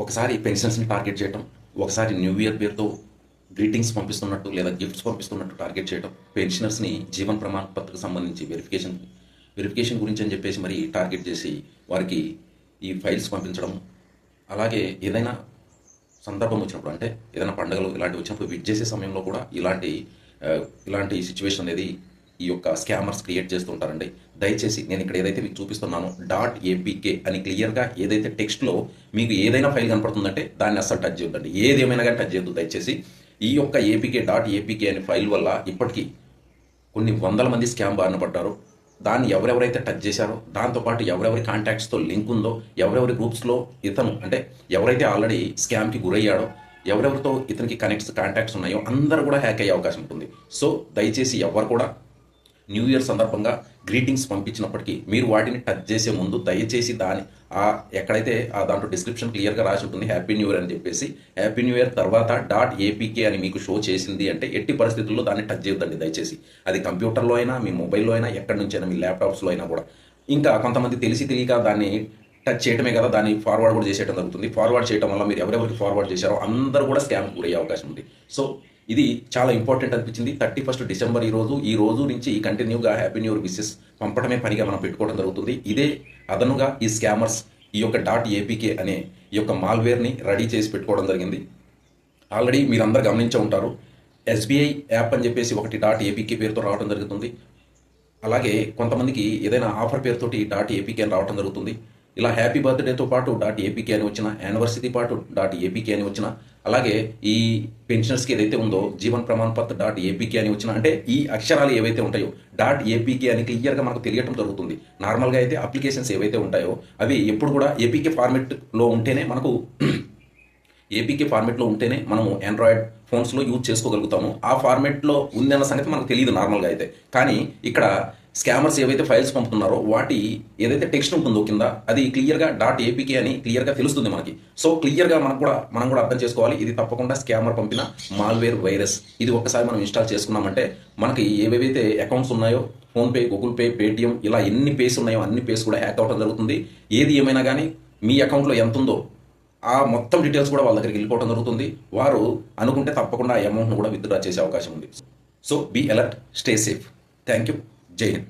ఒకసారి పెన్షన్స్ని టార్గెట్ చేయటం, ఒకసారి న్యూ ఇయర్ పేరుతో గ్రీటింగ్స్ పంపిస్తున్నట్టు లేదా గిఫ్ట్స్ పంపిస్తున్నట్టు టార్గెట్ చేయటం, పెన్షనర్స్ని జీవన్ ప్రమాణ పత్రకు సంబంధించి వెరిఫికేషన్ గురించి అని చెప్పేసి మరి టార్గెట్ చేసి వారికి ఈ ఫైల్స్ పంపించడం, అలాగే ఏదైనా సందర్భం వచ్చినప్పుడు అంటే ఏదైనా పండుగలు ఇలాంటివి వచ్చినప్పుడు విడ్ చేసే సమయంలో కూడా ఇలాంటి సిచ్యువేషన్ అనేది ఈ యొక్క స్కామర్స్ క్రియేట్ చేస్తుంటారండి. దయచేసి నేను ఇక్కడ ఏదైతే మీకు చూపిస్తున్నానో .apk అని క్లియర్గా ఏదైతే టెక్స్ట్లో మీకు ఏదైనా ఫైల్ కనపడుతుందంటే దాన్ని అస్సలు టచ్ చేయొద్దండి. ఏదేమైనా కానీ టచ్ చేయొద్దు దయచేసి. ఈ యొక్క .apk అనే ఫైల్ వల్ల ఇప్పటికీ కొన్ని వందల మంది స్కామ్ బారిన పడ్డారు. దాన్ని ఎవరెవరైతే టచ్ చేశారో, దాంతోపాటు ఎవరెవరి కాంటాక్ట్స్తో లింక్ ఉందో, ఎవరెవరి గ్రూప్స్లో ఇతను అంటే ఎవరైతే ఆల్రెడీ స్కామ్కి గురయ్యాడో, ఎవరెవరితో ఇతనికి కాంటాక్ట్స్ ఉన్నాయో అందరూ కూడా హ్యాక్ అయ్యే అవకాశం ఉంటుంది. సో దయచేసి ఎవరు కూడా న్యూ ఇయర్ సందర్భంగా గ్రీటింగ్స్ పంపించినప్పటికీ మీరు వాటిని టచ్ చేసే ముందు దయచేసి ఎక్కడైతే దాంట్లో డిస్క్రిప్షన్ క్లియర్గా రాసి ఉంటుంది హ్యాపీ న్యూ ఇయర్ అని చెప్పేసి, హ్యాపీ న్యూ ఇయర్ తర్వాత .apk అని మీకు షో చేసింది అంటే ఎట్టి పరిస్థితుల్లో దాన్ని టచ్ చేయొద్దండి దయచేసి. అది కంప్యూటర్లో అయినా, మీ మొబైల్లో అయినా, ఎక్కడి నుంచైనా, మీ ల్యాప్టాప్స్లో అయినా కూడా. ఇంకా కొంతమంది తెలియక దాన్ని టచ్ చేయడమే కదా, దాన్ని ఫార్వర్డ్ కూడా చేసేయడం జరుగుతుంది. ఫార్వర్డ్ చేయడం వల్ల మీరు ఎవరెవరికి ఫార్వర్డ్ చేశారో అందరూ కూడా స్కామ్ గురయ్యే అవకాశం ఉంది. సో ఇది చాలా ఇంపార్టెంట్ అనిపించింది. 31 డిసెంబర్ ఈ రోజు నుంచి కంటిన్యూగా హ్యాపీ న్యూ ఇయర్ విషెస్ పంపడమే పనిగా మనం పెట్టుకోవడం జరుగుతుంది. ఇదే అదనుగా ఈ స్కామర్స్ ఈ యొక్క .apk అనే ఈ యొక్క మాల్వేర్ని రెడీ చేసి పెట్టుకోవడం జరిగింది. ఆల్రెడీ మీరందరూ గమనించే ఉంటారు. SBI యాప్ అని చెప్పేసి ఒకటి .apk పేరుతో రావడం జరుగుతుంది. అలాగే కొంతమందికి ఏదైనా ఆఫర్ పేరుతోటి .apk అని రావడం జరుగుతుంది. ఇలా హ్యాపీ బర్త్డేతో పాటు .apk అని వచ్చిన, యానివర్సరీ పాటు .apk అని వచ్చిన, అలాగే ఈ పెన్షనర్స్కి ఏదైతే ఉందో జీవన్ ప్రమాణ పత్ర .apk అని వచ్చిన, అంటే ఈ అక్షరాలు ఏవైతే ఉంటాయో .apk అని క్లియర్గా మనకు తెలియటం జరుగుతుంది. నార్మల్గా అయితే అప్లికేషన్స్ ఏవైతే ఉంటాయో అవి ఎప్పుడు కూడా APK ఫార్మెట్లో ఉంటేనే మనము ఆండ్రాయిడ్ ఫోన్స్లో యూజ్ చేసుకోగలుగుతాము. ఆ ఫార్మెట్లో ఉందన్న సంగతి మనకు తెలియదు నార్మల్గా అయితే. కానీ ఇక్కడ స్కామర్స్ ఏవైతే ఫైల్స్ పంపుతున్నారో వాటి ఏదైతే టెక్స్ట్ ఉంటుందో కింద అది క్లియర్గా .apk అని క్లియర్గా తెలుస్తుంది మనకి. సో క్లియర్గా మనం కూడా అర్థం చేసుకోవాలి, ఇది తప్పకుండా స్కామర్ పంపిన మాల్వేర్ వైరస్. ఇది ఒక్కసారి మనం ఇన్స్టాల్ చేసుకున్నామంటే మనకి ఏవేవైతే అకౌంట్స్ ఉన్నాయో, ఫోన్పే, గూగుల్ పే, పేటిఎం, ఇలా ఎన్ని పేస్ ఉన్నాయో అన్ని పేస్ కూడా హ్యాక్ అవ్వడం జరుగుతుంది. ఏది ఏమైనా కానీ మీ అకౌంట్లో ఎంత ఉందో ఆ మొత్తం డీటెయిల్స్ కూడా వాళ్ళ దగ్గరికి వెళ్ళిపోవడం జరుగుతుంది. వారు అనుకుంటే తప్పకుండా ఆ అమౌంట్ను కూడా విత్డ్రా చేసే అవకాశం ఉంది. So be alert, stay safe. Thank you. జై హింద్.